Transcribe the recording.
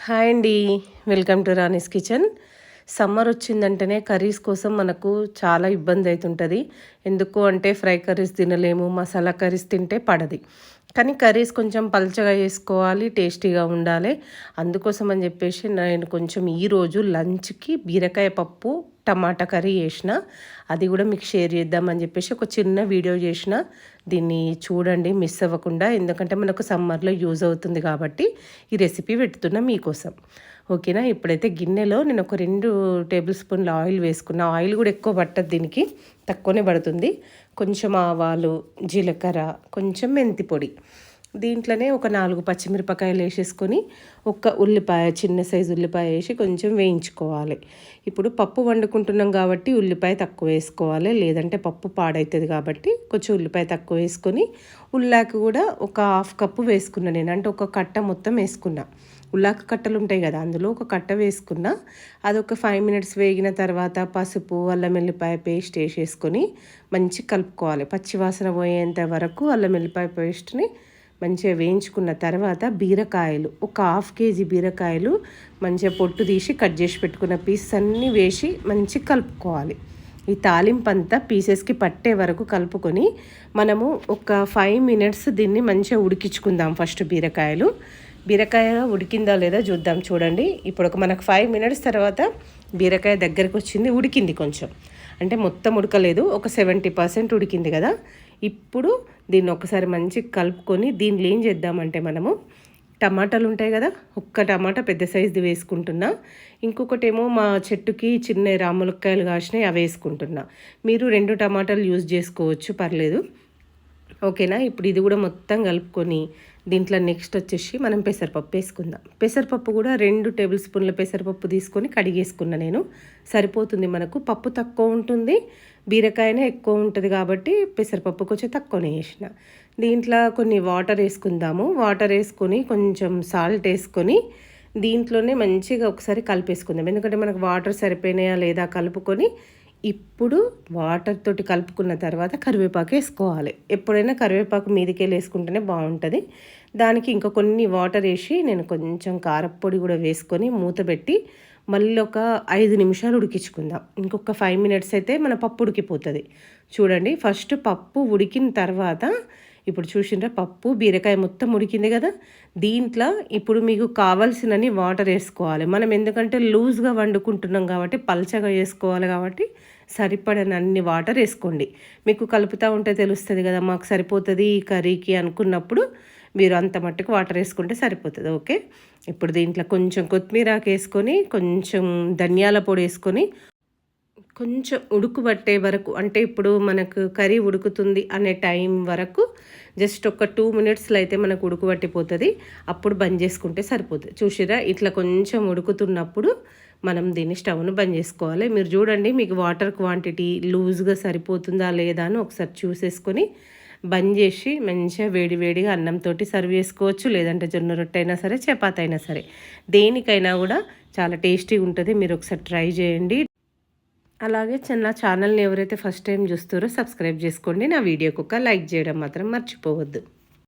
Hi అండి. Welcome to Rani's kitchen. Summer వచ్చిందంటేనే curries కోసం మనకు చాలా ఇబ్బంది అవుతుంటుంది. ఎందుకు అంటే ఫ్రై కర్రీస్ తినలేము, మసాలా కర్రీస్ తింటే పడది. కానీ కర్రీస్ కొంచెం పల్చగా చేసుకోవాలి, టేస్టీగా ఉండాలి. అందుకోసం అని చెప్పేసి నేను కొంచెం ఈరోజు లంచ్కి బీరకాయ పప్పు టమాటా కర్రీ చేసిన. అది కూడా మీకు షేర్ చేద్దామని చెప్పేసి ఒక చిన్న వీడియో చేసిన. దీన్ని చూడండి మిస్ అవ్వకుండా, ఎందుకంటే మనకు సమ్మర్లో యూజ్ అవుతుంది కాబట్టి ఈ రెసిపీ పెడుతున్నా మీకోసం. ఓకేనా. ఇప్పుడైతే గిన్నెలో నేను ఒక 2 టేబుల్ స్పూన్ల ఆయిల్ వేసుకున్నా. ఆయిల్ కూడా ఎక్కువ పట్టదు, దీనికి తక్కువనే పడుతుంది. కొంచెం ఆవాలు, జీలకర్ర, కొంచెం మెంతి పొడి, దీంట్లోనే ఒక 4 పచ్చిమిరపకాయలు వేసేసుకొని ఒక ఉల్లిపాయ, చిన్న సైజు ఉల్లిపాయ వేసి కొంచెం వేయించుకోవాలి. ఇప్పుడు పప్పు వండుకుంటున్నాం కాబట్టి ఉల్లిపాయ తక్కువ వేసుకోవాలి, లేదంటే పప్పు పాడవుతుంది కాబట్టి కొంచెం ఉల్లిపాయ తక్కువ వేసుకొని, ఉల్లాకు కూడా ఒక 1/2 కప్పు వేసుకున్నా నేను. అంటే ఒక కట్ట మొత్తం వేసుకున్నా. ఉల్లాకు కట్టలు ఉంటాయి కదా, అందులో ఒక కట్ట వేసుకున్నా. అదొక 5 మినిట్స్ వేగిన తర్వాత పసుపు, అల్లం వెల్లిపాయ పేస్ట్ వేసేసుకొని మంచిగా కలుపుకోవాలి. పచ్చివాసన పోయేంత వరకు అల్లం వెల్లిపాయ పేస్ట్ని మంచిగా వేయించుకున్న తర్వాత బీరకాయలు, ఒక 1/2 కేజీ బీరకాయలు మంచిగా పొట్టు తీసి కట్ చేసి పెట్టుకున్న పీసెస్ అన్నీ వేసి మంచిగా కలుపుకోవాలి. ఈ తాలింపు అంతా పీసెస్కి పట్టే వరకు కలుపుకొని మనము ఒక 5 మినిట్స్ దీన్ని మంచిగా ఉడికించుకుందాం. ఫస్ట్ బీరకాయ ఉడికిందా లేదా చూద్దాం. చూడండి, ఇప్పుడు మనకు 5 మినిట్స్ తర్వాత బీరకాయ దగ్గరికి వచ్చింది, ఉడికింది కొంచెం. అంటే మొత్తం ఉడకలేదు, ఒక 70% ఉడికింది కదా. ఇప్పుడు దీన్ని ఒకసారి మంచిగా కలుపుకొని దీనిలో ఏం చేద్దామంటే మనము టమాటాలు ఉంటాయి కదా, ఒక్క టమాటా పెద్ద సైజుది వేసుకుంటున్నా. ఇంకొకటి ఏమో మా చెట్టుకి చిన్న రాములక్కాయలు కాసినాయి, అవి వేసుకుంటున్నా. మీరు 2 టమాటాలు యూజ్ చేసుకోవచ్చు, పర్లేదు. ఓకేనా. ఇప్పుడు ఇది కూడా మొత్తం కలుపుకొని దీంట్లో నెక్స్ట్ వచ్చేసి మనం పెసరపప్పు వేసుకుందాం. పెసరపప్పు కూడా 2 టేబుల్ స్పూన్ల పెసరపప్పు తీసుకొని కడిగేసుకున్నా నేను. సరిపోతుంది, మనకు పప్పు తక్కువ ఉంటుంది, బీరకాయనే ఎక్కువ ఉంటుంది కాబట్టి పెసరపప్పు కొంచెం తక్కువనే వేసిన. దీంట్లో కొన్ని వాటర్ వేసుకుందాము. వాటర్ వేసుకొని కొంచెం సాల్ట్ వేసుకొని దీంట్లోనే మంచిగా ఒకసారి కలిపేసుకుందాం. ఎందుకంటే మనకు వాటర్ సరిపోయినాయా లేదా కలుపుకొని, ఇప్పుడు వాటర్ తోటి కలుపుకున్న తర్వాత కరివేపాకు వేసుకోవాలి. ఎప్పుడైనా కరివేపాకు మీదకెళ్ళి వేసుకుంటేనే బాగుంటుంది. దానికి ఇంకా కొన్ని వాటర్ వేసి నేను కొంచెం కారప్పొడి కూడా వేసుకొని మూత పెట్టి మళ్ళీ ఒక 5 నిమిషాలు ఉడికించుకుందాం. ఇంకొక 5 మినిట్స్ అయితే మన పప్పు ఉడికిపోతుంది. చూడండి, ఫస్ట్ పప్పు ఉడికిన తర్వాత ఇప్పుడు చూసిండ్రా పప్పు బీరకాయ మొత్తం ఉడికింది కదా. దీంట్లో ఇప్పుడు మీకు కావాల్సినన్ని వాటర్ వేసుకోవాలి. మనం ఎందుకంటే లూజ్గా వండుకుంటున్నాం కాబట్టి, పల్చగా వేసుకోవాలి కాబట్టి సరిపడనన్ని వాటర్ వేసుకోండి. మీకు కలుపుతూ ఉంటే తెలుస్తుంది కదా, మాకు సరిపోతుంది ఈ కర్రీకి అనుకున్నప్పుడు మీరు అంత మట్టుకు వాటర్ వేసుకుంటే సరిపోతుంది. ఓకే. ఇప్పుడు దీంట్లో కొంచెం కొత్తిమీరాకు వేసుకొని, కొంచెం ధనియాల పొడి వేసుకొని కొంచెం ఉడుకుబట్టే వరకు, అంటే ఇప్పుడు మనకు కర్రీ ఉడుకుతుంది అనే టైం వరకు జస్ట్ ఒక 2 మినిట్స్లో అయితే మనకు ఉడుకుబట్టిపోతుంది. అప్పుడు బంద్ చేసుకుంటే సరిపోతుంది. చూసిరా, ఇట్లా కొంచెం ఉడుకుతున్నప్పుడు మనం దీన్ని స్టవ్ను బంద్ చేసుకోవాలి. మీరు చూడండి, మీకు వాటర్ క్వాంటిటీ లూజ్గా సరిపోతుందా లేదా అని ఒకసారి చూసేసుకొని బంద్ చేసి మంచిగా వేడివేడిగా అన్నంతో సర్వ్ చేసుకోవచ్చు, లేదంటే జొన్న రొట్టె అయినా సరే, చపాతీ అయినా సరే, దేనికైనా కూడా చాలా టేస్టీగా ఉంటుంది. మీరు ఒకసారి ట్రై చేయండి. అలాగే నా ఛానల్ని ఎవరైతే ఫస్ట్ టైం చూస్తారో సబ్స్క్రైబ్ చేసుకోండి. నా వీడియోకి ఒక లైక్ చేయడం మాత్రం మర్చిపోవద్దు.